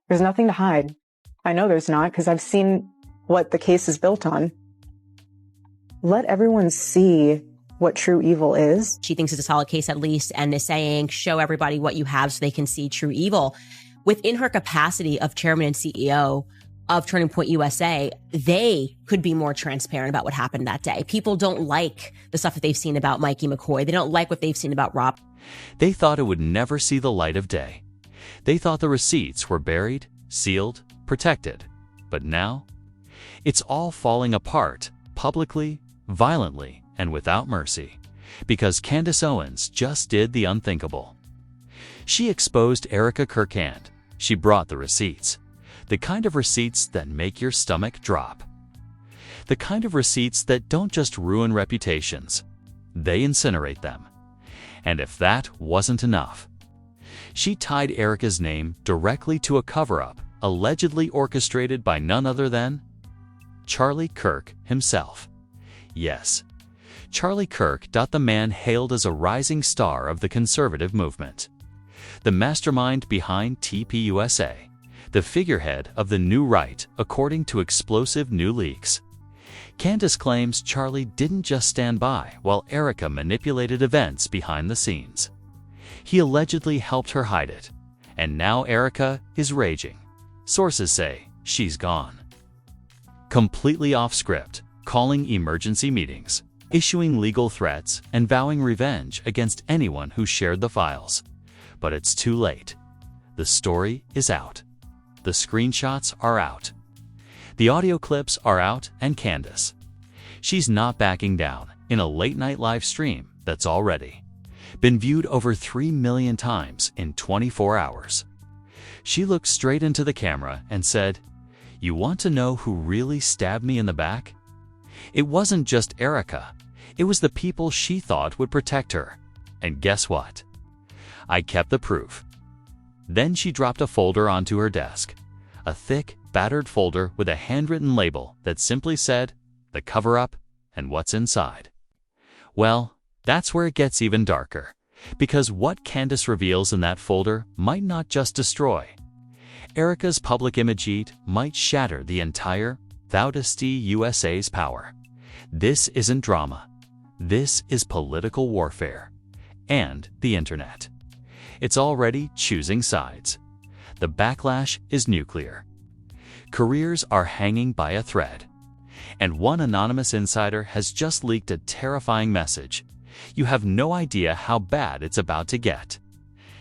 There's nothing to hide. I know there's not, because I've seen what the case is built on. Let everyone see what true evil is. She thinks it's a solid case at least, and is saying, show everybody what you have so they can see true evil. Within her capacity of chairman and CEO of Turning Point USA, they could be more transparent about what happened that day. People don't like the stuff that they've seen about Mikey McCoy. They don't like what they've seen about Rob. They thought it would never see the light of day. They thought the receipts were buried, sealed, protected. But now, it's all falling apart, publicly, violently, and without mercy, because Candace Owens just did the unthinkable. She exposed Erika Kirk. She brought the receipts. The kind of receipts that make your stomach drop. The kind of receipts that don't just ruin reputations, they incinerate them. And if that wasn't enough, she tied Erika's name directly to a cover-up allegedly orchestrated by none other than Charlie Kirk himself. Yes, Charlie Kirk, the man hailed as a rising star of the conservative movement, the mastermind behind TPUSA, the figurehead of the new right, according to explosive new leaks. Candace claims Charlie didn't just stand by while Erika manipulated events behind the scenes. He allegedly helped her hide it, and now Erika is raging. Sources say she's gone. Completely off script, calling emergency meetings, issuing legal threats, and vowing revenge against anyone who shared the files. But it's too late. The story is out. The screenshots are out. The audio clips are out, and Candace, she's not backing down in a late-night live stream that's already been viewed over 3 million times in 24 hours. She looked straight into the camera and said, "You want to know who really stabbed me in the back? It wasn't just Erika. It was the people she thought would protect her. And guess what? I kept the proof." Then she dropped a folder onto her desk, a thick, battered folder with a handwritten label that simply said, "The cover-up and what's inside." Well, that's where it gets even darker, because what Candace reveals in that folder might not just destroy Erika's public image, it might shatter the entire TPUSA's power. This isn't drama. This is political warfare. And the internet. It's already choosing sides. The backlash is nuclear. Careers are hanging by a thread. And one anonymous insider has just leaked a terrifying message. You have no idea how bad it's about to get.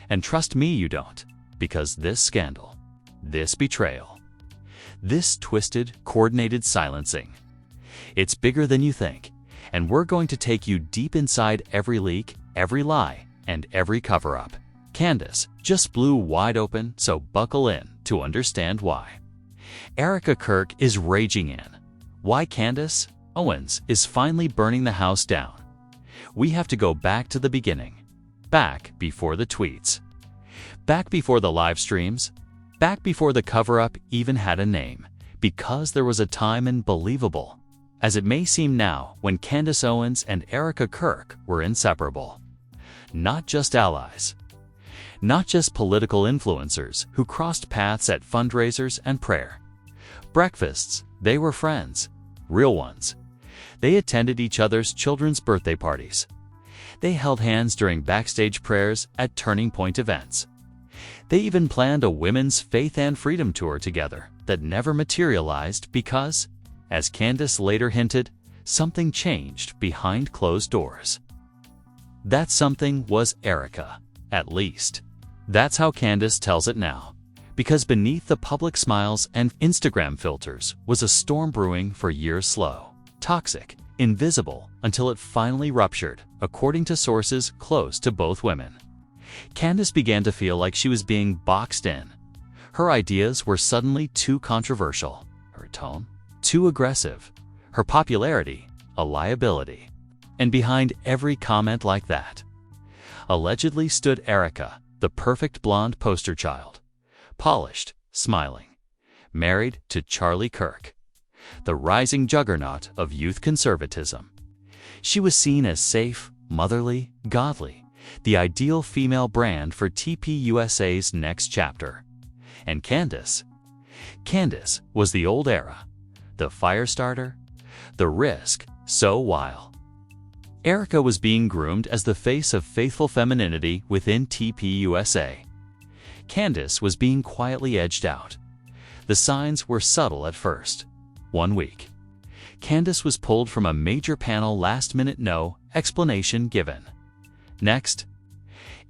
And trust me, you don't, because this scandal, this betrayal, this twisted, coordinated silencing, it's bigger than you think, and we're going to take you deep inside every leak, every lie, and every cover-up. Candace just blew wide open, so buckle in to understand why. Erika Kirk is raging in. Why Candace Owens is finally burning the house down. We have to go back to the beginning. Back before the tweets. Back before the live streams. Back before the cover-up even had a name. Because there was a time, and believable as it may seem now, when Candace Owens and Erika Kirk were inseparable. Not just allies. Not just political influencers who crossed paths at fundraisers and prayer breakfasts. They were friends. Real ones. They attended each other's children's birthday parties. They held hands during backstage prayers at Turning Point events. They even planned a women's faith and freedom tour together that never materialized because, as Candace later hinted, something changed behind closed doors. That something was Erika, at least. That's how Candace tells it now. Because beneath the public smiles and Instagram filters was a storm brewing for years, slow, toxic, invisible, until it finally ruptured, according to sources close to both women. Candace began to feel like she was being boxed in. Her ideas were suddenly too controversial, her tone too aggressive, her popularity a liability. And behind every comment like that, allegedly stood Erika, the perfect blonde poster child. Polished, smiling, married to Charlie Kirk, the rising juggernaut of youth conservatism. She was seen as safe, motherly, godly, the ideal female brand for TPUSA's next chapter. And Candace? Candace was the old Era, the fire starter, the risk, so while Erika was being groomed as the face of faithful femininity within TPUSA, Candace was being quietly edged out. The signs were subtle at first. 1 week, Candace was pulled from a major panel last-minute no explanation given. Next,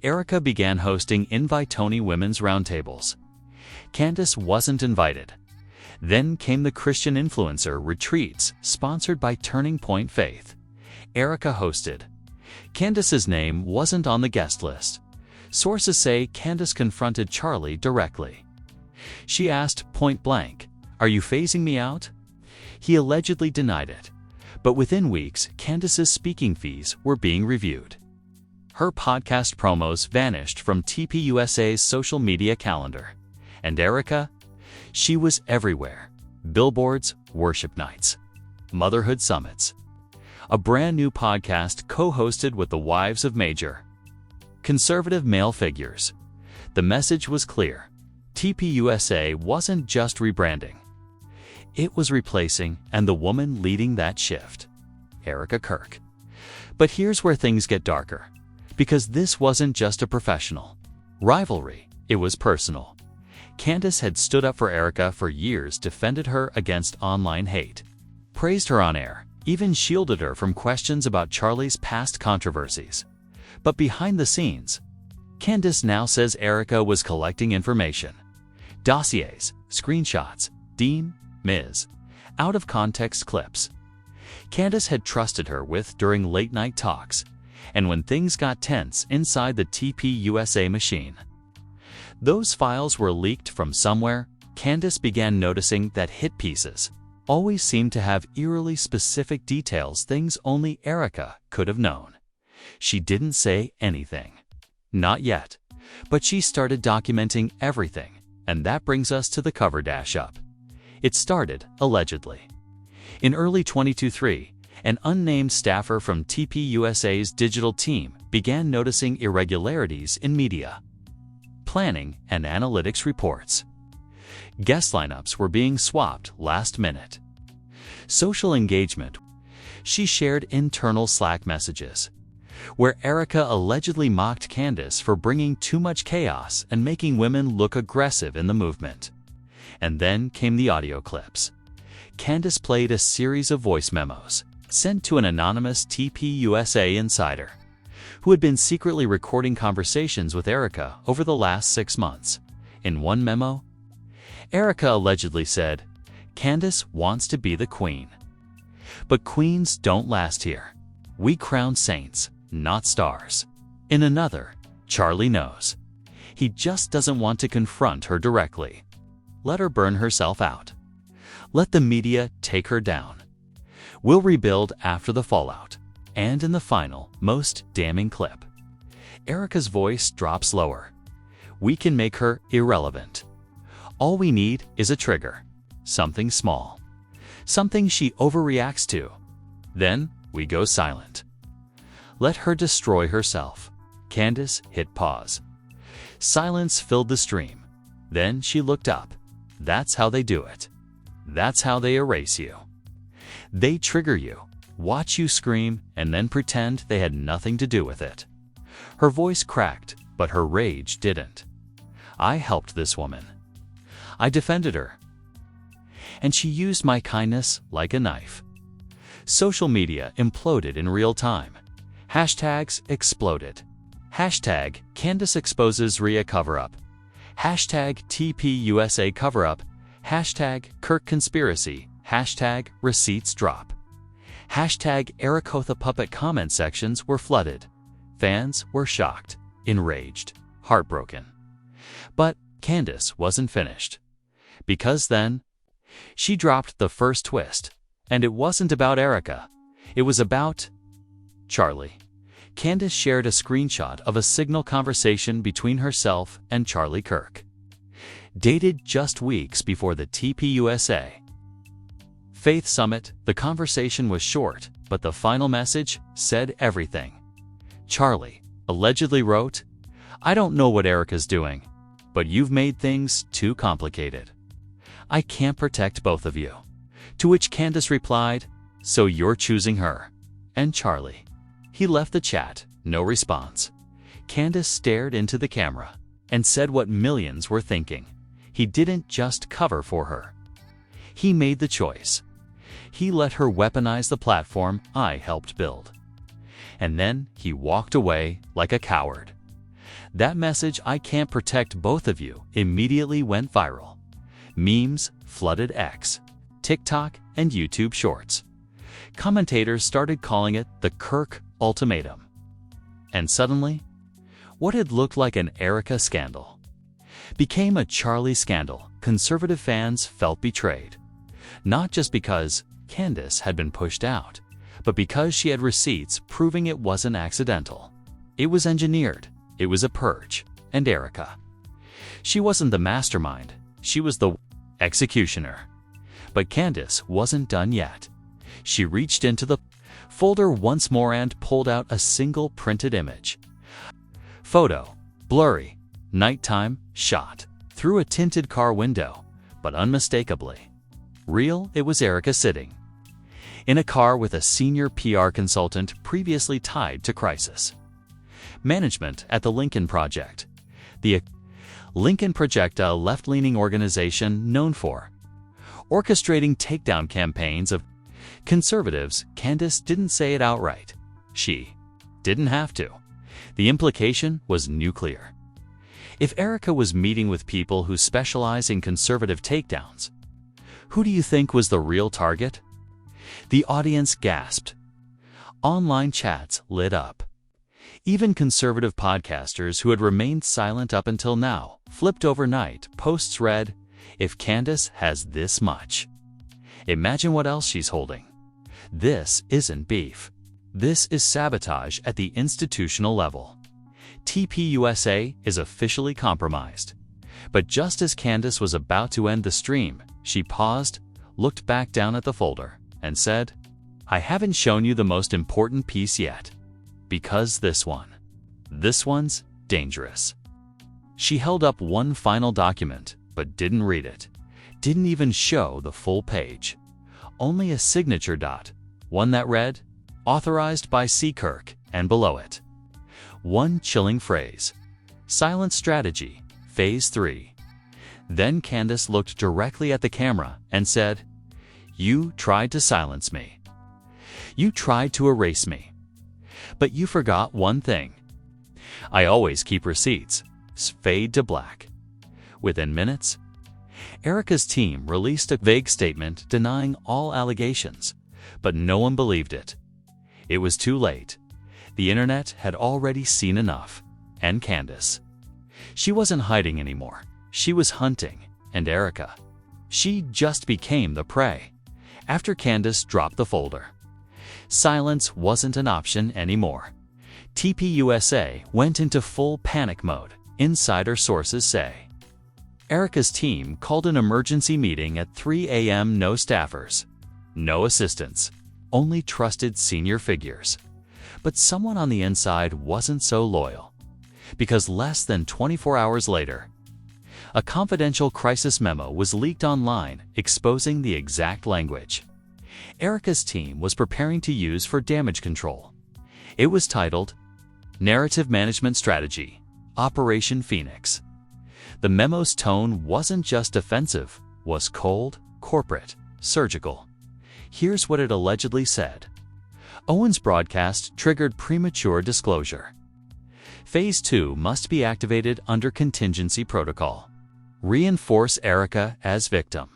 Erika began hosting invite-only women's roundtables. Candace wasn't invited. Then came the Christian influencer retreats sponsored by Turning Point Faith. Erika hosted. Candace's name wasn't on the guest list. Sources say Candace confronted Charlie directly. She asked point blank, "Are you phasing me out?" He allegedly denied it. But within weeks, Candace's speaking fees were being reviewed. Her podcast promos vanished from TPUSA's social media calendar. And Erika? She was everywhere. Billboards, worship nights, motherhood summits. A brand new podcast co-hosted with the wives of major conservative male figures. The message was clear. TPUSA wasn't just rebranding. It was replacing, and the woman leading that shift, Erika Kirk. But here's where things get darker. Because this wasn't just a professional rivalry, it was personal. Candace had stood up for Erika for years, defended her against online hate, praised her on air, even shielded her from questions about Charlie's past controversies. But behind the scenes, Candace now says Erika was collecting information. Dossiers, screenshots, Ms. out-of-context clips. Candace had trusted her with during late-night talks, and when things got tense inside the TPUSA machine, those files were leaked from somewhere. Candace began noticing that hit pieces always seemed to have eerily specific details, things only Erika could have known. She didn't say anything. Not yet. But she started documenting everything, and that brings us to the cover dash up. It started, allegedly. In early 2023, an unnamed staffer from TPUSA's digital team began noticing irregularities in media planning and analytics reports. Guest lineups were being swapped last minute. Social engagement. She shared internal Slack messages, where Erika allegedly mocked Candace for bringing too much chaos and making women look aggressive in the movement. And then came the audio clips. Candace played a series of voice memos sent to an anonymous TPUSA insider who had been secretly recording conversations with Erika over the last 6 months. In one memo, Erika allegedly said, "Candace wants to be the queen. But queens don't last here. We crown saints, not stars." In another, Charlie knows. He just doesn't want to confront her directly. Let her burn herself out. Let the media take her down. We'll rebuild after the fallout. And in the final, most damning clip, Erika's voice drops lower. We can make her irrelevant. All we need is a trigger. Something small. Something she overreacts to. Then we go silent. Let her destroy herself. Candace hit pause. Silence filled the stream. Then she looked up. That's how they do it. That's how they erase you. They trigger you, watch you scream, and then pretend they had nothing to do with it. Her voice cracked, but her rage didn't. I helped this woman. I defended her. And she used my kindness like a knife. Social media imploded in real time. Hashtags exploded. Hashtag Candace exposes Rhea cover-up. Hashtag TPUSA cover-up. Hashtag Kirk conspiracy. Hashtag receipts drop. Hashtag Erikotha puppet comment sections were flooded. Fans were shocked, enraged, heartbroken. But Candace wasn't finished. Because then, she dropped the first twist. And it wasn't about Erika. It was about Charlie. Candace shared a screenshot of a Signal conversation between herself and Charlie Kirk, dated just weeks before the TPUSA Faith Summit. The conversation was short, but the final message said everything. Charlie allegedly wrote, "I don't know what Erika's doing, but you've made things too complicated. I can't protect both of you." To which Candace replied, "So you're choosing her and Charlie." He left the chat, no response. Candace stared into the camera and said what millions were thinking. He didn't just cover for her. He made the choice. He let her weaponize the platform I helped build. And then he walked away like a coward. That message, "I can't protect both of you," immediately went viral. Memes flooded X, TikTok, and YouTube Shorts. Commentators started calling it the Kirk ultimatum. And suddenly, what had looked like an Erika scandal became a Charlie scandal. Conservative fans felt betrayed, not just because Candace had been pushed out, but because she had receipts proving it wasn't accidental. It was engineered. It was a purge. And Erika, she wasn't the mastermind. She was the executioner. But Candace wasn't done yet. She reached into the folder once more and pulled out a single printed image. Photo, blurry, nighttime shot, through a tinted car window, but unmistakably real. It was Erika sitting in a car with a senior PR consultant previously tied to crisis management at the Lincoln Project. The Lincoln Project, a left-leaning organization known for orchestrating takedown campaigns of conservatives. Candace didn't say it outright. She didn't have to. The implication was nuclear. If Erika was meeting with people who specialize in conservative takedowns, who do you think was the real target? The audience gasped. Online chats lit up. Even conservative podcasters who had remained silent up until now flipped overnight. Posts read, "If Candace has this much, imagine what else she's holding." This isn't beef. This is sabotage at the institutional level. TPUSA is officially compromised. But just as Candace was about to end the stream, she paused, looked back down at the folder, and said, "I haven't shown you the most important piece yet. Because this one's dangerous." She held up one final document, but didn't read it. Didn't even show the full page. Only a signature dot, one that read, "Authorized by C. Kirk," and below it, one chilling phrase, "Silent Strategy, Phase 3. Then Candace looked directly at the camera and said, "You tried to silence me. You tried to erase me. But you forgot one thing. I always keep receipts." Fade to black. Within minutes, Erika's team released a vague statement denying all allegations, but no one believed it. It was too late. The internet had already seen enough. And Candace, she wasn't hiding anymore. She was hunting. And Erika, she just became the prey. After Candace dropped the folder, silence wasn't an option anymore. TPUSA went into full panic mode. Insider sources say Erika's team called an emergency meeting at 3 a.m. No staffers, no assistants, only trusted senior figures. But someone on the inside wasn't so loyal, because less than 24 hours later, a confidential crisis memo was leaked online exposing the exact language Erika's team was preparing to use for damage control. It was titled Narrative Management Strategy, Operation Phoenix. The memo's tone wasn't just offensive, was cold, corporate, surgical. Here's what it allegedly said. Owen's broadcast triggered premature disclosure. Phase 2 must be activated under contingency protocol. Reinforce Erika as victim.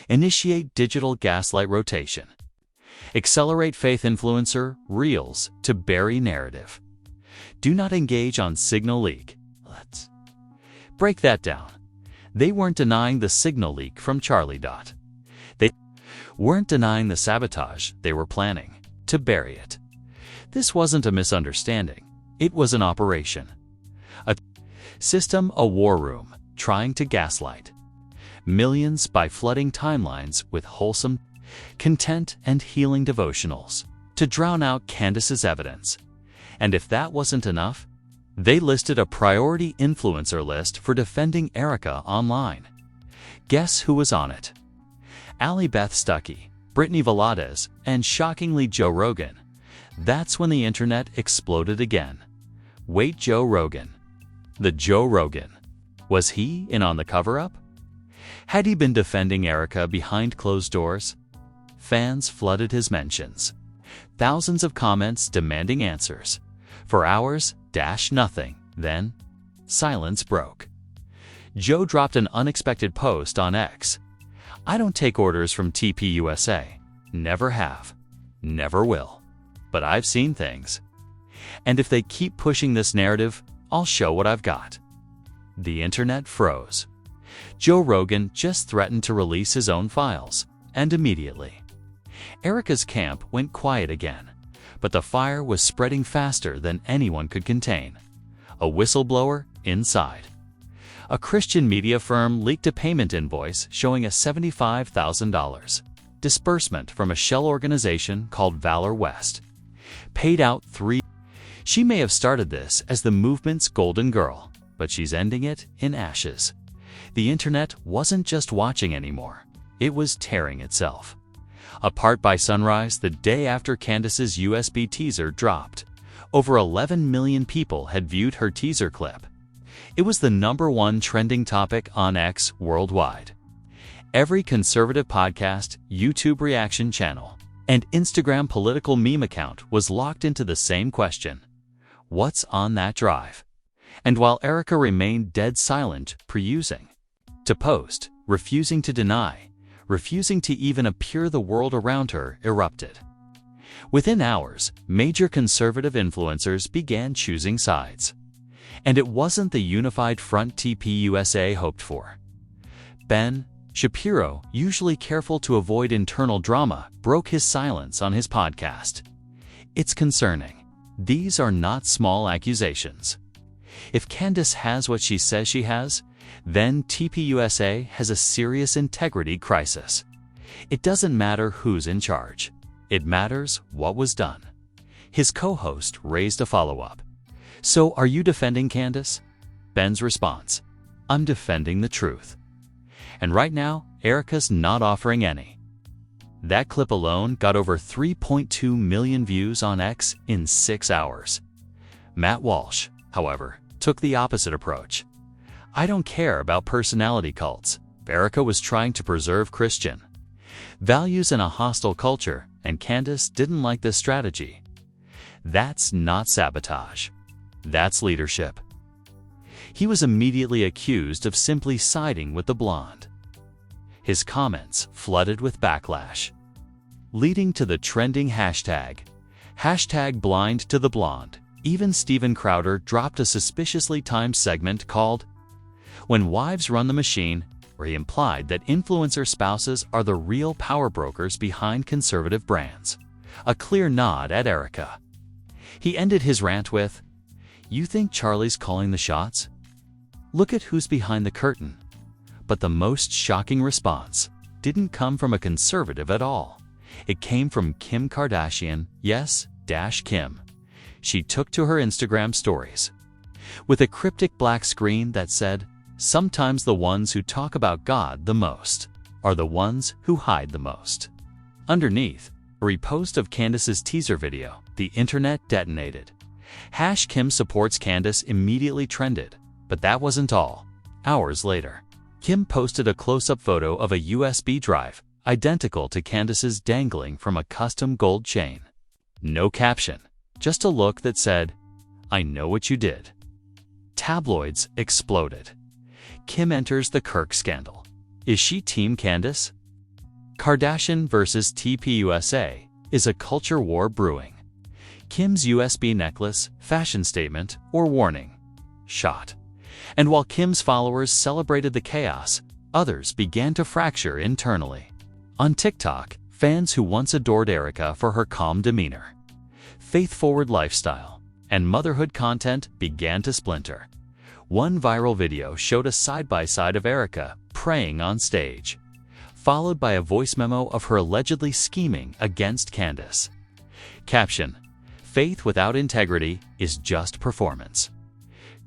Initiate digital gaslight rotation. Accelerate faith influencer reels to bury narrative. Do not engage on signal leak. Let's break that down. They weren't denying the signal leak from Charlie. They weren't denying the sabotage they were planning to bury it. This wasn't a misunderstanding. It was an operation. A system, a war room, trying to gaslight millions by flooding timelines with wholesome content and healing devotionals to drown out Candace's evidence. And if that wasn't enough, They listed a priority influencer list for defending Erika online. Guess who was on it? Allie Beth Stuckey, Brittany Velades, and shockingly Joe Rogan. That's when the internet exploded again. Wait, Joe Rogan. The Joe Rogan. Was he in on the cover-up? Had he been defending Erika behind closed doors? Fans flooded his mentions. Thousands of comments demanding answers. For hours, nothing. Then, silence broke. Joe dropped an unexpected post on X. I don't take orders from TPUSA. Never have. Never will. But I've seen things. And if they keep pushing this narrative, I'll show what I've got. The internet froze. Joe Rogan just threatened to release his own files, and immediately. Erika's camp went quiet again, but the fire was spreading faster than anyone could contain. A whistleblower inside. A Christian media firm leaked a payment invoice showing a $75,000 disbursement from a shell organization called Valor West. Paid out $3. She may have started this as the movement's golden girl, but she's ending it in ashes. The internet wasn't just watching anymore. It was tearing itself. Apart by sunrise the day after Candace's USB teaser dropped, over 11 million people had viewed her teaser clip. It was the #1 trending topic on X worldwide. Every conservative podcast, YouTube reaction channel, and Instagram political meme account was locked into the same question. What's on that drive? And while Erika remained dead silent, refusing to post, refusing to deny, refusing to even appear, the world around her erupted. Within hours, major conservative influencers began choosing sides. And it wasn't the unified front TPUSA hoped for. Ben Shapiro, usually careful to avoid internal drama, broke his silence on his podcast. It's concerning. These are not small accusations. If Candace has what she says she has, then TPUSA has a serious integrity crisis. It doesn't matter who's in charge. It matters what was done. His co-host raised a follow-up. So are you defending Candace? Ben's response, I'm defending the truth. And right now, Erika's not offering any. That clip alone got over 3.2 million views on X in 6 hours. Matt Walsh, however, took the opposite approach. I don't care about personality cults. Erika was trying to preserve Christian values in a hostile culture, and Candace didn't like this strategy. That's not sabotage. That's leadership. He was immediately accused of simply siding with the blonde. His comments flooded with backlash, leading to the trending hashtag #BlindToTheBlonde. Even Steven Crowder dropped a suspiciously timed segment called When Wives Run the Machine, where he implied that influencer spouses are the real power brokers behind conservative brands, a clear nod at Erika. He ended his rant with, You think Charlie's calling the shots? Look at who's behind the curtain. But the most shocking response didn't come from a conservative at all. It came from Kim Kardashian, yes, Kim. She took to her Instagram stories with a cryptic black screen that said, Sometimes the ones who talk about God the most are the ones who hide the most. Underneath, a repost of Candace's teaser video, the internet detonated. #Kim supports Candace immediately trended, but that wasn't all. Hours later, Kim posted a close-up photo of a USB drive, identical to Candace's dangling from a custom gold chain. No caption, just a look that said, I know what you did. Tabloids exploded. Kim enters the Kirk scandal. Is she Team Candace? Kardashian versus TPUSA is a culture war brewing. Kim's USB necklace, fashion statement, or warning? Shot. And while Kim's followers celebrated the chaos, others began to fracture internally. On TikTok, fans who once adored Erika for her calm demeanor, faith-forward lifestyle, and motherhood content began to splinter. One viral video showed a side-by-side of Erika praying on stage, followed by a voice memo of her allegedly scheming against Candace. Caption, Faith without integrity is just performance.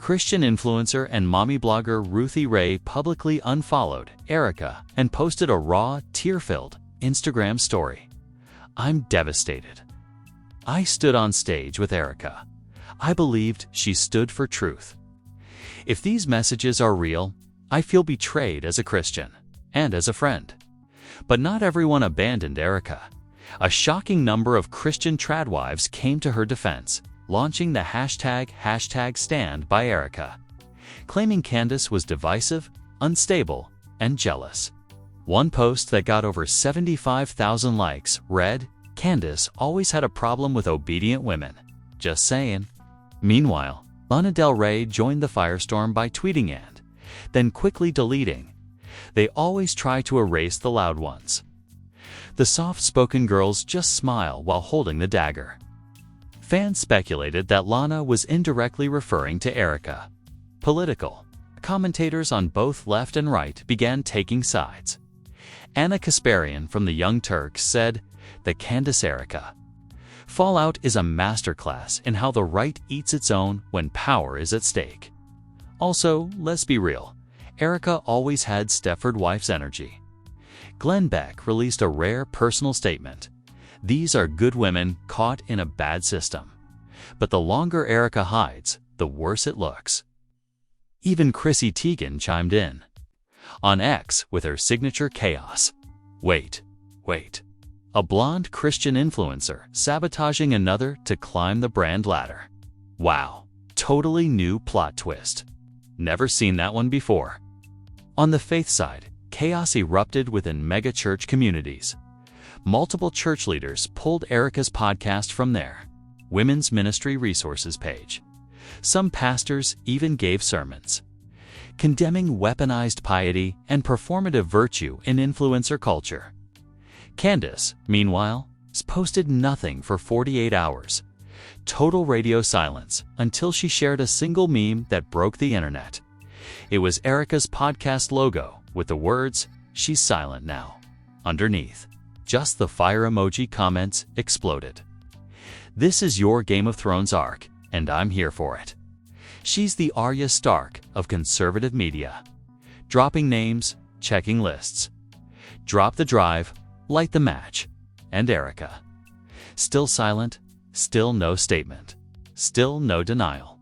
Christian influencer and mommy blogger Ruthie Ray publicly unfollowed Erika and posted a raw, tear-filled Instagram story. "I'm devastated. I stood on stage with Erika. I believed she stood for truth. If these messages are real, I feel betrayed as a Christian and as a friend. But not everyone abandoned Erika. A shocking number of Christian tradwives came to her defense, launching the hashtag stand by Erika, claiming Candace was divisive, unstable, and jealous. One post that got over 75,000 likes read, "Candace always had a problem with obedient women. Just saying." Meanwhile, Lana Del Rey joined the firestorm by tweeting and then quickly deleting, "They always try to erase the loud ones." The soft-spoken girls just smile while holding the dagger. Fans speculated that Lana was indirectly referring to Erika. Political commentators on both left and right began taking sides. Anna Kasparian from the Young Turks said, "The Candace-Erika fallout is a masterclass in how the right eats its own when power is at stake." Also, let's be real, Erika always had Stepford wife's energy. Glenn Beck released a rare personal statement. "These are good women caught in a bad system. But the longer Erika hides, the worse it looks." Even Chrissy Teigen chimed in on X with her signature chaos. Wait. A blonde Christian influencer sabotaging another to climb the brand ladder. Wow, totally new plot twist. Never seen that one before. On the faith side, chaos erupted within megachurch communities. Multiple church leaders pulled Erika's podcast from their Women's Ministry Resources page. Some pastors even gave sermons, condemning weaponized piety and performative virtue in influencer culture. Candace, meanwhile, posted nothing for 48 hours. Total radio silence until she shared a single meme that broke the internet. It was Erika's podcast logo with the words, "She's silent now," underneath. Just the fire emoji comments exploded. "This is your Game of Thrones arc, and I'm here for it." She's the Arya Stark of conservative media. Dropping names, checking lists. Drop the drive, light the match. And Erika. Still silent, still no statement, still no denial.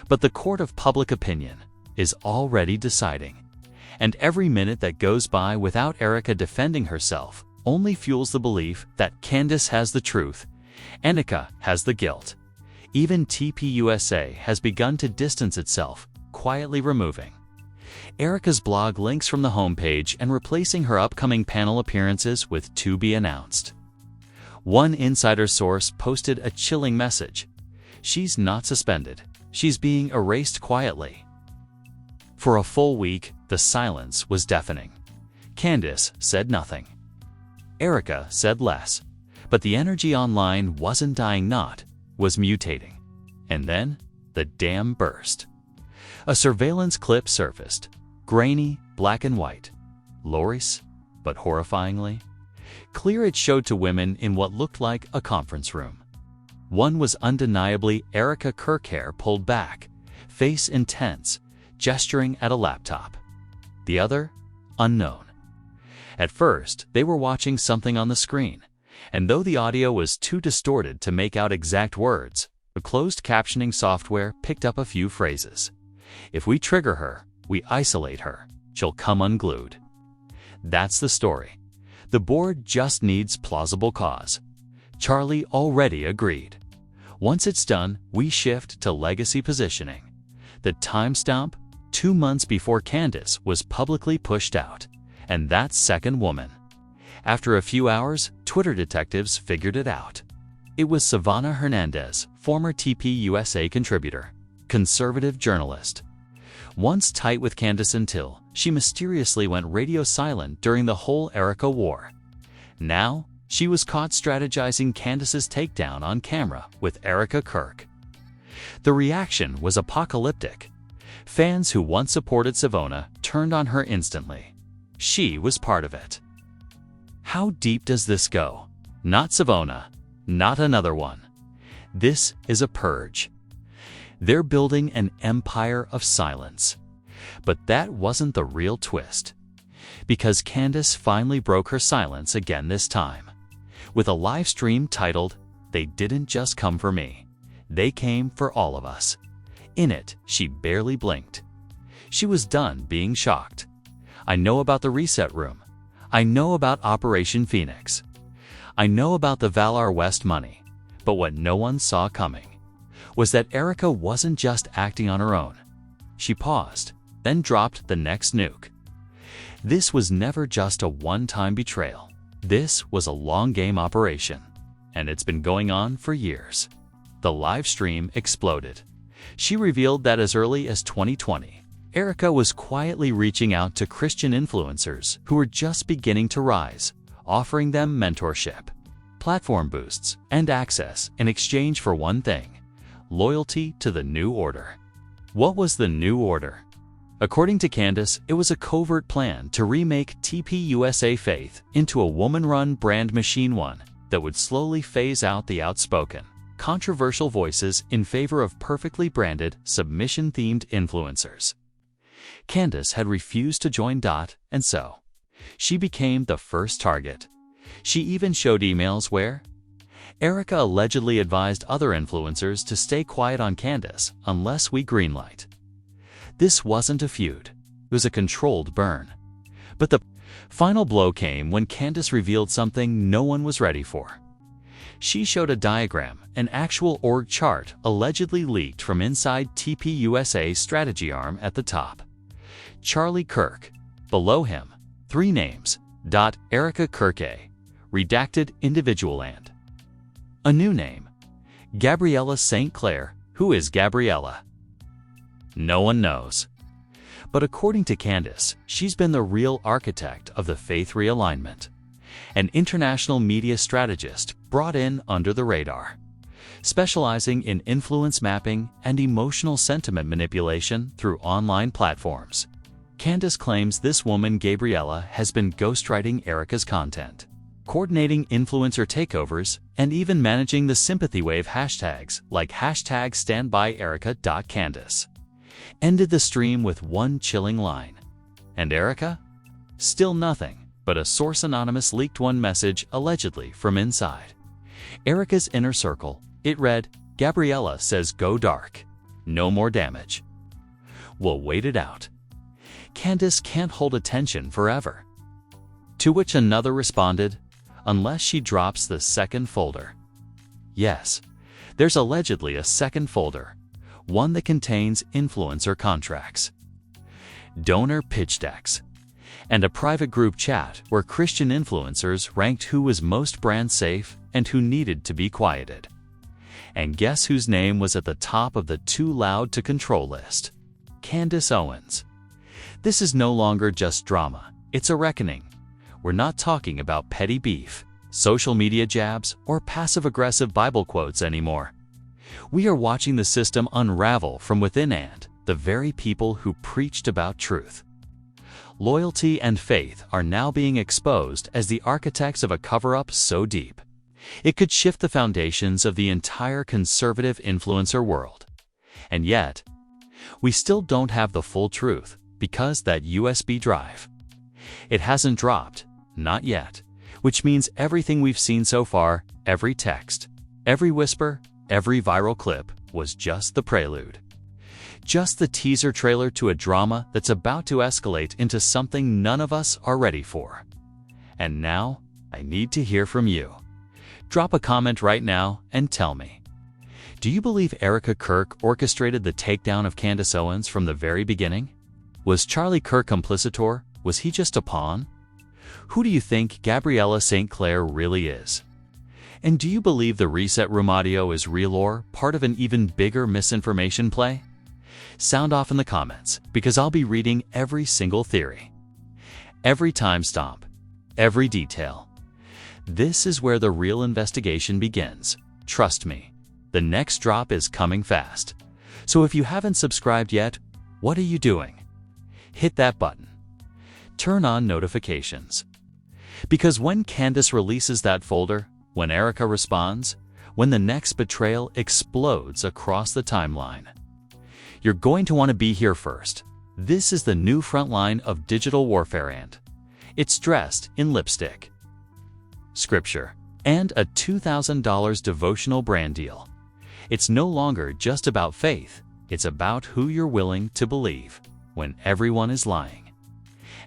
But the court of public opinion is already deciding. And every minute that goes by without Erika defending herself only fuels the belief that Candace has the truth, Erika has the guilt. Even TPUSA has begun to distance itself, quietly removing Erika's blog links from the homepage and replacing her upcoming panel appearances with "to be announced." One insider source posted a chilling message. "She's not suspended. She's being erased quietly." For a full week, the silence was deafening. Candace said nothing. Erika said less. But the energy online wasn't dying not, was mutating. And then, the dam burst. A surveillance clip surfaced. Grainy, black and white. Glorious, but horrifyingly clear. It showed to women in what looked like a conference room. One was undeniably Erika Kirk, hair pulled back, face intense, gesturing at a laptop. The other, unknown. At first, they were watching something on the screen, and though the audio was too distorted to make out exact words, the closed captioning software picked up a few phrases. "If we trigger her, we isolate her. She'll come unglued." That's the story. The board just needs plausible cause. Charlie already agreed. Once it's done, we shift to legacy positioning. The timestamp, 2 months before Candace was publicly pushed out, and that second woman. After a few hours, Twitter detectives figured it out. It was Savannah Hernandez, former TPUSA contributor, conservative journalist. Once tight with Candace until she mysteriously went radio silent during the whole Erika war. Now, she was caught strategizing Candace's takedown on camera with Erika Kirk. The reaction was apocalyptic. Fans who once supported Savannah turned on her instantly. She was part of it. How deep does this go? Not Savannah, not another one. This is a purge. They're building an empire of silence. But that wasn't the real twist. Because Candace finally broke her silence again this time, with a live stream titled, "They Didn't Just Come for Me. They Came for All of Us." In it, she barely blinked. She was done being shocked. I know about the reset room. I know about Operation Phoenix. I know about the Valar West money. But what no one saw coming was that Erika wasn't just acting on her own. She paused, then dropped the next nuke. This was never just a one-time betrayal. This was a long-game operation, and it's been going on for years. The live stream exploded. She revealed that as early as 2020, Erika was quietly reaching out to Christian influencers who were just beginning to rise, offering them mentorship, platform boosts, and access in exchange for one thing: loyalty to the New Order. What was the New Order? According to Candace, it was a covert plan to remake TPUSA Faith into a woman-run brand machine, one that would slowly phase out the outspoken, controversial voices in favor of perfectly branded, submission-themed influencers. Candace had refused to join, and so she became the first target. She even showed emails where Erika allegedly advised other influencers to stay quiet on Candace unless we greenlight. This wasn't a feud, it was a controlled burn. But the final blow came when Candace revealed something no one was ready for. She showed a diagram, an actual org chart allegedly leaked from inside TPUSA's strategy arm at the top. Charlie Kirk. Below him, 3 names: Erika Kirk, redacted individual, and a new name, Gabriella St. Clair. Who is Gabriella? No one knows. But according to Candace, she's been the real architect of the faith realignment, an international media strategist brought in under the radar, specializing in influence mapping and emotional sentiment manipulation through online platforms. Candace claims this woman, Gabriella, has been ghostwriting Erika's content, coordinating influencer takeovers, and even managing the sympathy wave hashtags like #StandByErika.Candace. Ended the stream with one chilling line. And Erika? Still nothing, but a source anonymous leaked one message allegedly from inside Erika's inner circle. It read, "Gabriella says go dark. No more damage. We'll wait it out. Candace can't hold attention forever." To which another responded, "Unless she drops the second folder." Yes, there's allegedly a second folder, one that contains influencer contracts, donor pitch decks, and a private group chat where Christian influencers ranked who was most brand safe and who needed to be quieted. And guess whose name was at the top of the too loud to control list? Candace Owens. This is no longer just drama, it's a reckoning. We're not talking about petty beef, social media jabs, or passive-aggressive Bible quotes anymore. We are watching the system unravel from within, and the very people who preached about truth, loyalty, and faith are now being exposed as the architects of a cover-up so deep it could shift the foundations of the entire conservative influencer world. And yet, we still don't have the full truth because that USB drive, it hasn't dropped, not yet, which means everything we've seen so far, every text, every whisper, every viral clip, was just the prelude. Just the teaser trailer to a drama that's about to escalate into something none of us are ready for. And now, I need to hear from you. Drop a comment right now and tell me. Do you believe Erika Kirk orchestrated the takedown of Candace Owens from the very beginning? Was Charlie Kirk complicit? Was he just a pawn? Who do you think Gabriella St. Clair really is? And do you believe the Reset Room audio is real or part of an even bigger misinformation play? Sound off in the comments, because I'll be reading every single theory, every timestamp, every detail. This is where the real investigation begins. Trust me, the next drop is coming fast. So if you haven't subscribed yet, what are you doing? Hit that button. Turn on notifications. Because when Candace releases that folder, when Erika responds, when the next betrayal explodes across the timeline, You're going to want to be here first. This is the new front line of digital warfare, and it's dressed in lipstick, scripture, and a $2,000 devotional brand deal. It's no longer just about faith. It's about who you're willing to believe when everyone is lying.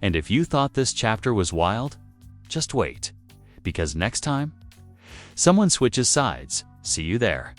And if you thought this chapter was wild, just wait, because next time, someone switches sides. See you there.